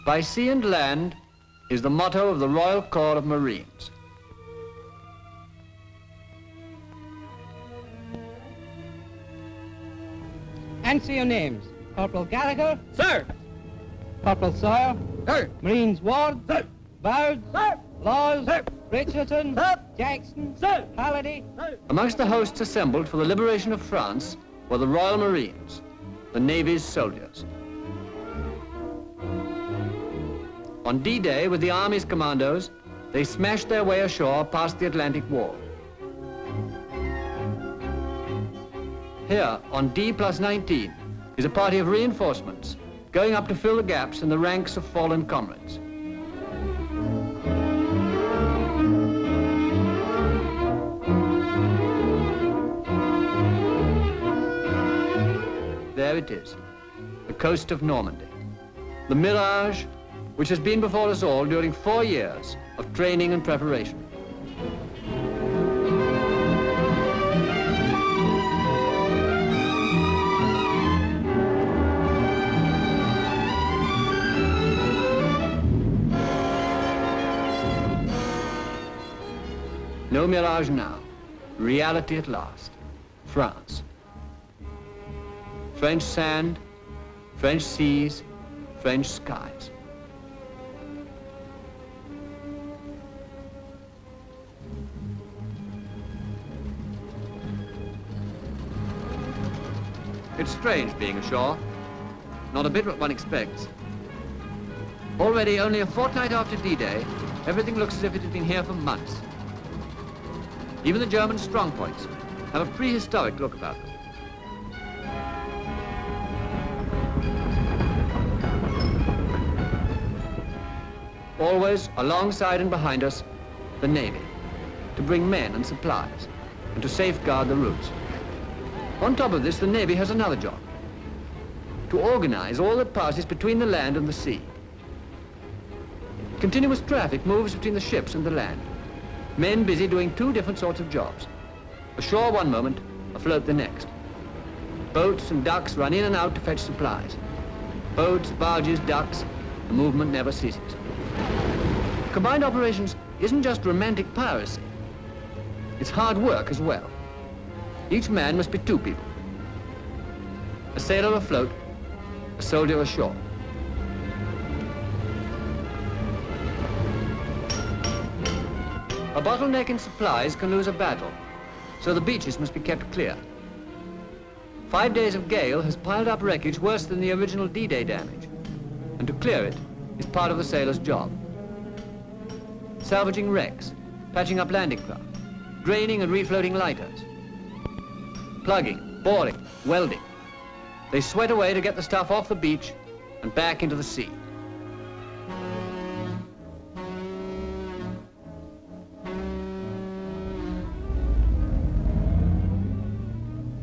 By sea and land is the motto of the Royal Corps of Marines. Answer your names. Corporal Gallagher. Sir. Corporal Sawyer. Sir. Marines Ward. Sir. Bowd. Sir. Laws. Sir. Richardson. Sir. Jackson. Sir. Halliday. Sir. Amongst the hosts assembled for the liberation of France were the Royal Marines, the Navy's soldiers. On D-Day, with the Army's commandos, they smashed their way ashore past the Atlantic Wall. Here, on D+19, is a party of reinforcements going up to fill the gaps in the ranks of fallen comrades. There it is, the coast of Normandy. The mirage which has been before us all during 4 years of training and preparation. No mirage now, reality at last. France. French sand, French seas, French skies. It's strange being ashore. Not a bit what one expects. Already, only a fortnight after D-Day, everything looks as if it had been here for months. Even the German strongpoints have a prehistoric look about them. Always, alongside and behind us, the Navy, to bring men and supplies, and to safeguard the routes. On top of this, the Navy has another job, to organize all that passes between the land and the sea. Continuous traffic moves between the ships and the land. Men busy doing 2 different sorts of jobs. Ashore one moment, afloat the next. Boats and ducks run in and out to fetch supplies. Boats, barges, ducks, the movement never ceases. Combined operations isn't just romantic piracy. It's hard work as well. Each man must be 2 people. A sailor afloat, a soldier ashore. A bottleneck in supplies can lose a battle, so the beaches must be kept clear. 5 days of gale has piled up wreckage worse than the original D-Day damage, and to clear it is part of the sailor's job. Salvaging wrecks, patching up landing craft, draining and refloating lighters, plugging, boring, welding. They sweat away to get the stuff off the beach and back into the sea.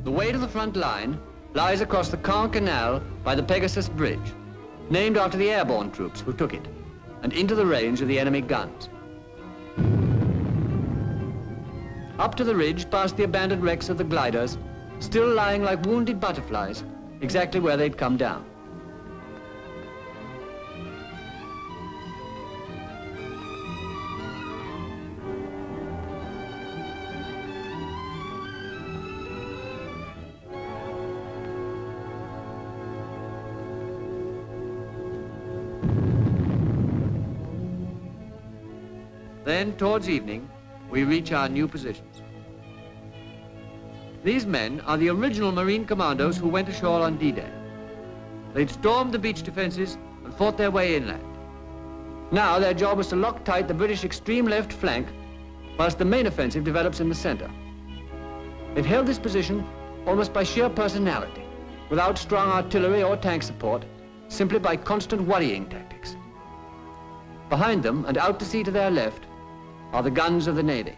The way to the front line lies across the Caen Canal by the Pegasus Bridge, named after the airborne troops who took it, and into the range of the enemy guns. Up to the ridge, past the abandoned wrecks of the gliders, still lying like wounded butterflies, exactly where they'd come down. Then, towards evening, we reach our new positions. These men are the original Marine commandos who went ashore on D-Day. They'd stormed the beach defenses and fought their way inland. Now their job was to lock tight the British extreme left flank whilst the main offensive develops in the center. They've held this position almost by sheer personality, without strong artillery or tank support, simply by constant worrying tactics. Behind them and out to sea to their left are the guns of the Navy.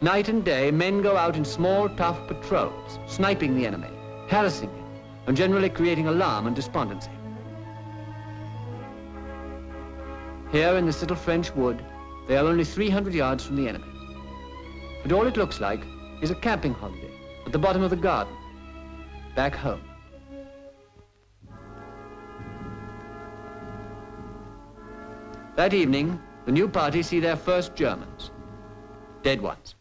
Night and day, men go out in small, tough patrols, sniping the enemy, harassing him, and generally creating alarm and despondency. Here in this little French wood, they are only 300 yards from the enemy. But all it looks like is a camping holiday at the bottom of the garden, back home. That evening, the new party see their first Germans. Dead ones.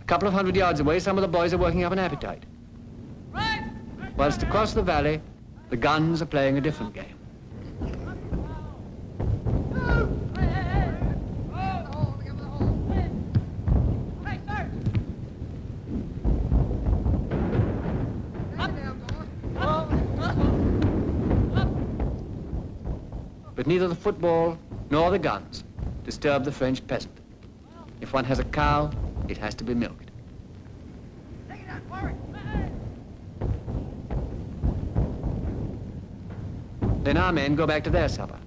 A couple of 100 yards away, some of the boys are working up an appetite. Whilst across the valley, the guns are playing a different game. But neither the football nor the guns disturb the French peasant. If one has a cow, it has to be milked. Then our men go back to their supper.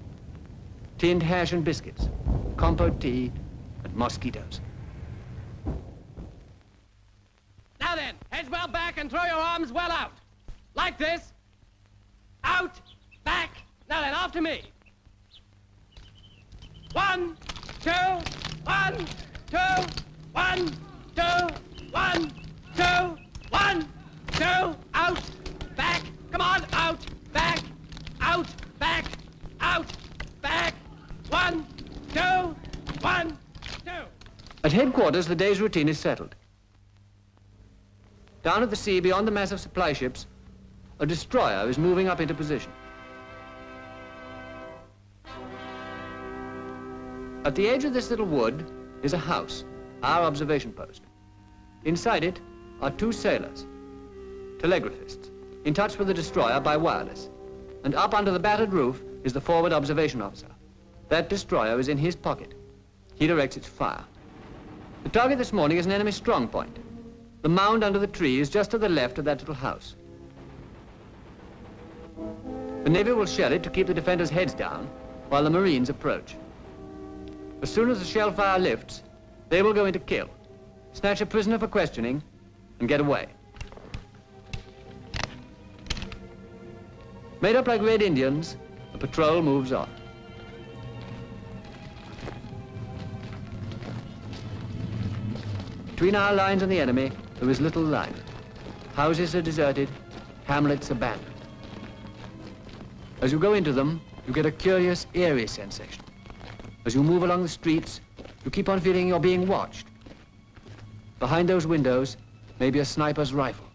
Tinned hash and biscuits, compote tea, and mosquitoes. Now then, heads well back and throw your arms well out. Like this. Out, back. Now then, after me. 1, 2, 1, 2, 1, 2, 1, 2, 1, 2, out, back. Come on, out, back, out, back, out, back. 1, 2, 1, 2. At headquarters, the day's routine is settled. Down at the sea, beyond the mass of supply ships, a destroyer is moving up into position. At the edge of this little wood is a house, our observation post. Inside it are 2 sailors, telegraphists, in touch with the destroyer by wireless. And up under the battered roof is the forward observation officer. That destroyer is in his pocket. He directs its fire. The target this morning is an enemy strong point. The mound under the tree is just to the left of that little house. The Navy will shell it to keep the defenders' heads down while the Marines approach. As soon as the shell fire lifts, they will go into kill, snatch a prisoner for questioning, and get away. Made up like Red Indians, the patrol moves on. Between our lines and the enemy, there is little life. Houses are deserted, hamlets abandoned. As you go into them, you get a curious, eerie sensation. As you move along the streets, you keep on feeling you're being watched. Behind those windows may be a sniper's rifle.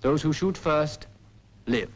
Those who shoot first live.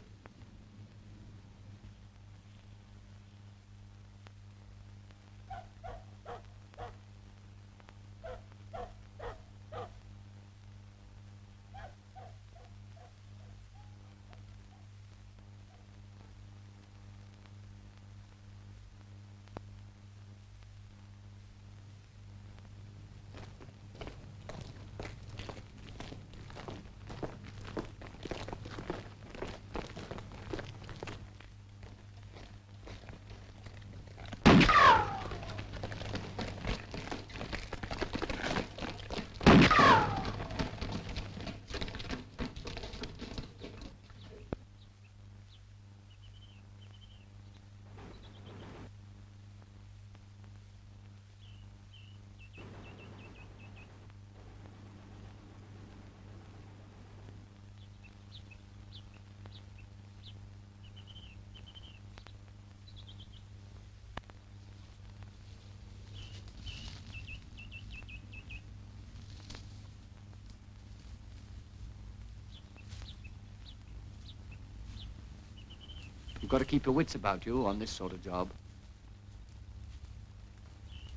You've got to keep your wits about you on this sort of job.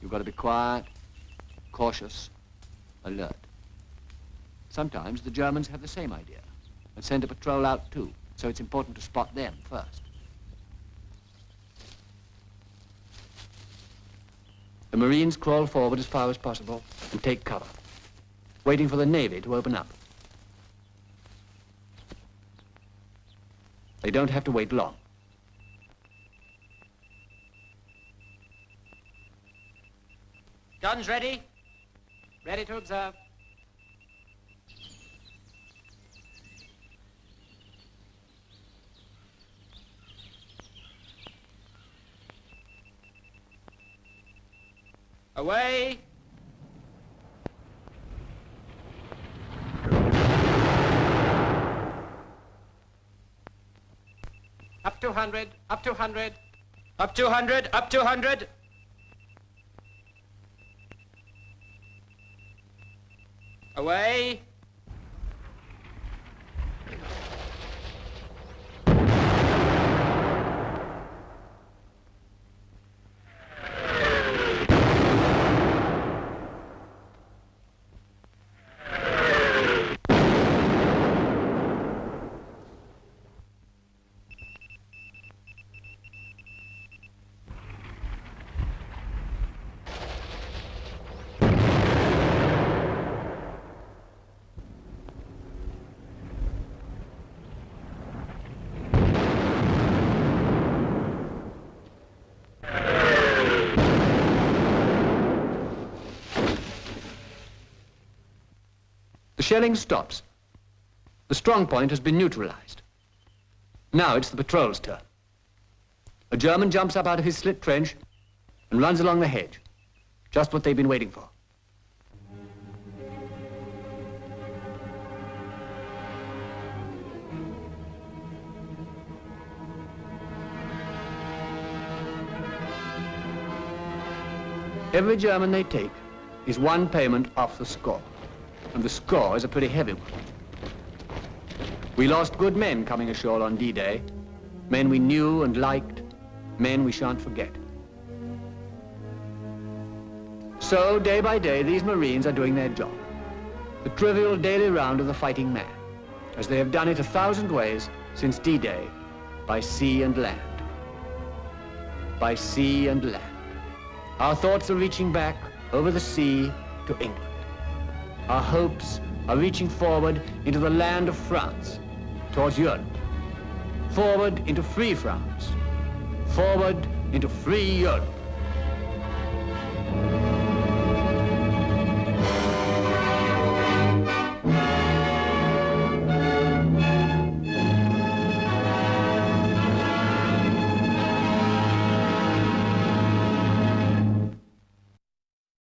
You've got to be quiet, cautious, alert. Sometimes the Germans have the same idea and send a patrol out too, so it's important to spot them first. The Marines crawl forward as far as possible and take cover, waiting for the Navy to open up. They don't have to wait long. Guns ready? Ready to observe. Away. 200, up 200. Up 200, up 200. Away. The shelling stops. The strong point has been neutralized. Now it's the patrol's turn. A German jumps up out of his slit trench and runs along the hedge. Just what they've been waiting for. Every German they take is one payment off the score. And the score is a pretty heavy one. We lost good men coming ashore on D-Day. Men we knew and liked. Men we shan't forget. So, day by day, these Marines are doing their job. The trivial daily round of the fighting man, as they have done it 1,000 ways since D-Day, by sea and land. By sea and land. Our thoughts are reaching back over the sea to England. Our hopes are reaching forward into the land of France, towards Europe. Forward into free France. Forward into free Europe.